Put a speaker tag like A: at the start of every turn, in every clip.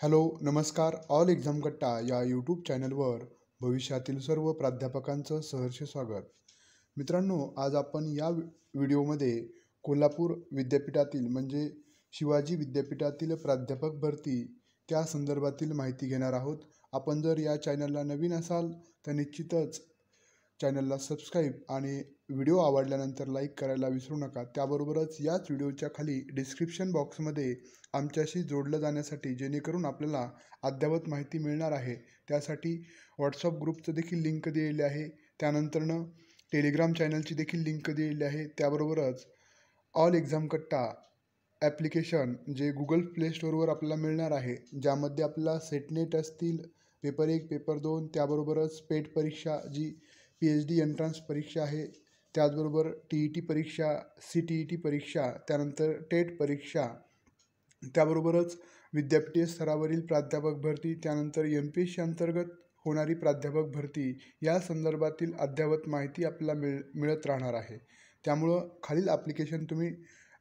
A: Hello नमस्कार. All exam कट्टा या यूट्यूब चॅनलवर भविष्यातील सर्व प्राध्यापकांचं सहर्ष स्वागत. मित्रांनो, आज आपण या व्हिडिओमध्ये कोल्हापूर विद्यापीठातील म्हणजे शिवाजी विद्यापीठातील प्राध्यापक भरती त्या संदर्भातील माहिती घेणार आहोत. आपण जर या चॅनलला नवीन असाल तर निश्चितच चॅनलला सबस्क्राईब आणि व्हिडिओ आवडल्यानंतर लाईक करायला विसरू नका. त्याबरोबरच याच व्हिडिओच्या खाली डिस्क्रिप्शन बॉक्समध्ये आमच्याशी जोडलं जाण्यासाठी, जेणेकरून आपल्याला अद्ययावत माहिती मिळणार आहे, त्यासाठी व्हॉट्सअप ग्रुपचं देखील लिंक दिलेली आहे. त्यानंतरनं टेलिग्राम चॅनलची देखील लिंक दिलेली आहे. त्याबरोबरच ऑल एक्झाम कट्टा ॲप्लिकेशन जे गुगल प्ले स्टोअरवर आपल्याला मिळणार आहे, ज्यामध्ये आपल्याला सेटनेट असतील, पेपर 1 पेपर 2, त्याबरोबरच पेट परीक्षा जी PhD एंट्रन्स परीक्षा आहे, त्याचबरोबर TET परीक्षा, CTET परीक्षा, त्यानंतर टेट परीक्षा, त्याबरोबरच विद्यापीठीय स्तरावरील प्राध्यापक भरती, त्यानंतर MPSC अंतर्गत होणारी प्राध्यापक भरती या संदर्भातील अद्ययावत माहिती आपल्याला मिळत राहणार आहे. त्यामुळं खालील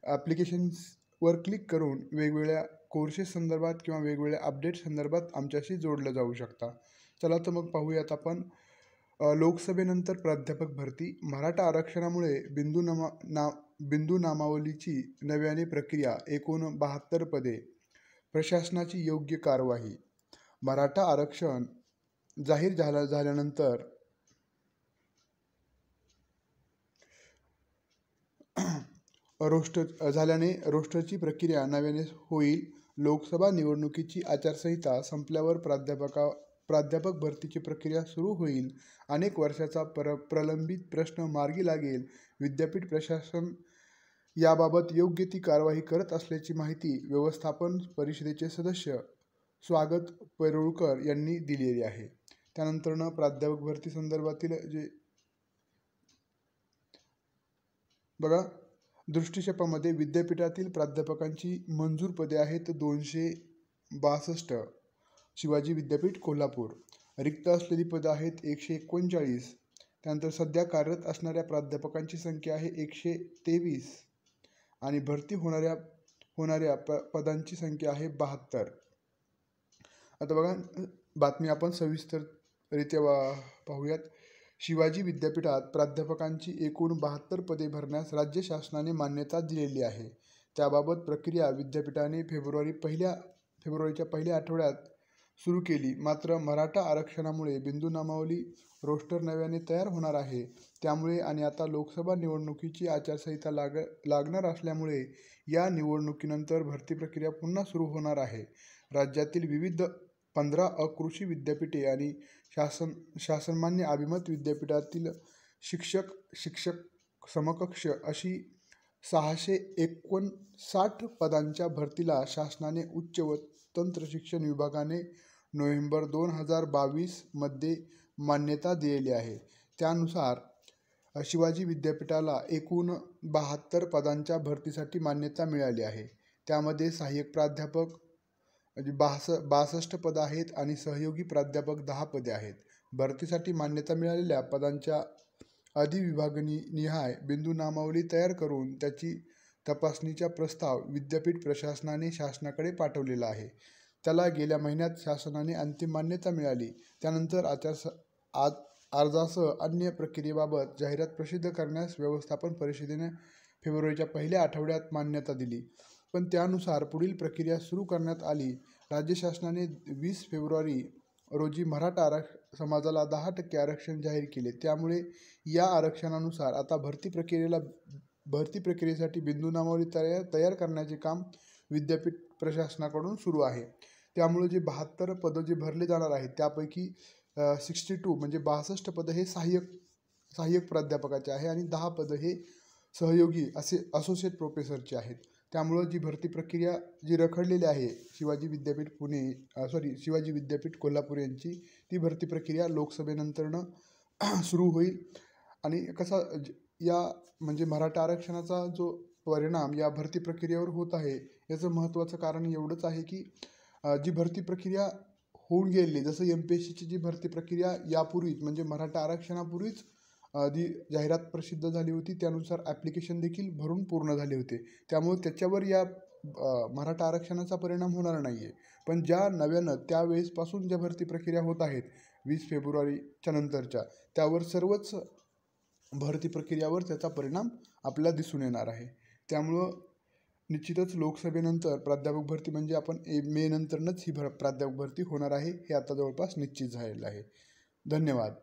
A: ॲप्लिकेशन्सवर क्लिक करून वेगवेगळ्या कोर्सेस संदर्भात किंवा वेगवेगळ्या अपडेट संदर्भात आमच्याशी जोडलं जाऊ शकता. चला तर मग पाहूयात आपण. लोकसभेनंतर प्राध्यापक भरती. मराठा आरक्षणामुळे बिंदू नामावलीची नव्याने प्रक्रिया. एकूण 72 पदे. प्रशासनाची योग्य कार्यवाही. मराठा आरक्षण जाहीर झाल्यानंतर रोस्टरची प्रक्रिया नव्याने होईल. लोकसभा निवडणुकीची आचारसंहिता संपल्यावर प्राध्यापक भरतीची प्रक्रिया सुरू होईल. अनेक वर्षाचा प्रलंबित प्रश्न मार्गी लागेल. विद्यापीठ प्रशासन याबाबत योग्य ती कार्यवाही करत असल्याची माहिती व्यवस्थापन परिषदेचे सदस्य स्वागत पैरुळकर यांनी दिलेली आहे. त्यानंतरनं प्राध्यापक भरती संदर्भातील जे बघा, दृष्टिक्षेपामध्ये विद्यापीठातील प्राध्यापकांची मंजूर पदे आहेत 262. शिवाजी विद्यापीठ कोल्हापूर. रिक्त असलेली पदं आहेत 139. त्यानंतर सध्या कार्यरत असणाऱ्या प्राध्यापकांची संख्या आहे 123 आणि भरती होणाऱ्या पदांची संख्या आहे 72. आता बघा, बातमी आपण सविस्तररित्या पाहूयात. शिवाजी विद्यापीठात प्राध्यापकांची एकूण 72 पदे भरण्यास राज्य शासनाने मान्यता दिलेली आहे. त्याबाबत प्रक्रिया विद्यापीठाने फेब्रुवारीच्या पहिल्या आठवड्यात सुरू केली. मात्र मराठा आरक्षणामुळे बिंदू नामावली रोस्टर नव्याने तयार होणार आहे. त्यामुळे आणि आता लोकसभा निवडणुकीची आचारसंहिता लागणार असल्यामुळे या निवडणुकीनंतर भरती प्रक्रिया पुन्हा सुरू होणार आहे. राज्यातील विविध 15 अकृषी विद्यापीठे आणि शासनमान्य अभिमत विद्यापीठातील शिक्षक समकक्ष अशी 659 पदांच्या भरतीला शासनाने उच्च व तंत्रशिक्षण विभागाने नोव्हेंबर 2022 मध्ये मान्यता दिलेली आहे. त्यानुसार शिवाजी विद्यापीठाला एकूण 72 पदांच्या भरतीसाठी मान्यता मिळाली आहे. त्यामध्ये सहाय्यक प्राध्यापक 62 पदं आहेत आणि सहयोगी प्राध्यापक 10 पदे आहेत. भरतीसाठी मान्यता मिळालेल्या पदांच्या अधिविभागनिहाय बिंदू नामावली तयार करून त्याची तपासणीचा प्रस्ताव विद्यापीठ प्रशासनाने शासनाकडे पाठवलेला आहे. त्याला गेल्या महिन्यात शासनाने अंतिम मान्यता मिळाली. त्यानंतर अर्जासह अन्य प्रक्रियेबाबत जाहिरात प्रसिद्ध करण्यास व्यवस्थापन परिषदेने फेब्रुवारीच्या पहिल्या आठवड्यात मान्यता दिली. पण त्यानुसार पुढील प्रक्रिया सुरू करण्यात आली. राज्य शासनाने 20 फेब्रुवारी रोजी मराठा समाजाला 10% आरक्षण जाहीर केले. त्यामुळे या आरक्षणानुसार आता भरती प्रक्रियेसाठी बिंदू नामावली तयार करण्याचे काम विद्यापीठ प्रशासनाकडून सुरू आहे. त्यामुळे जे 72 पदं जे भरले जाणार आहेत त्यापैकी 62 म्हणजे 62 पदं हे सहाय्यक प्राध्यापकाचे आहे आणि 10 पदं हे सहयोगी असे असोसिएट प्रोफेसरचे आहेत. त्यामुळं जी भरती प्रक्रिया जी रखडलेली आहे शिवाजी विद्यापीठ कोल्हापूर यांची, ती भरती प्रक्रिया लोकसभेनंतरनं सुरू होईल. आणि कसा या म्हणजे मराठा आरक्षणाचा जो परिणाम या भरती प्रक्रियेवर होत आहे, याचं महत्त्वाचं कारण एवढंच आहे की जी भरती प्रक्रिया होऊन गेलेली, जसं MPSCची जी भरती प्रक्रिया यापूर्वीच म्हणजे मराठा आरक्षणापूर्वीच जी जाहिरात प्रसिद्ध झाली होती, त्यानुसार ॲप्लिकेशन देखील भरून पूर्ण झाले होते. त्यामुळे त्याच्यावर या मराठा आरक्षणाचा परिणाम होणार नाही आहे. पण ज्या नव्यानं त्यावेळेसपासून ज्या भरती प्रक्रिया होत आहेत 20 फेब्रुवारीच्या नंतरच्या, त्यावर सर्वच भरती प्रक्रियावर त्याचा परिणाम आपल्याला दिसून येणार आहे. त्यामुळं निश्चितच लोकसभेनंतर प्राध्यापक भरती म्हणजे आपण मे नंतरच ही प्राध्यापक भरती होणार आहे, हे आता जवळपास निश्चित झालेलं आहे. धन्यवाद.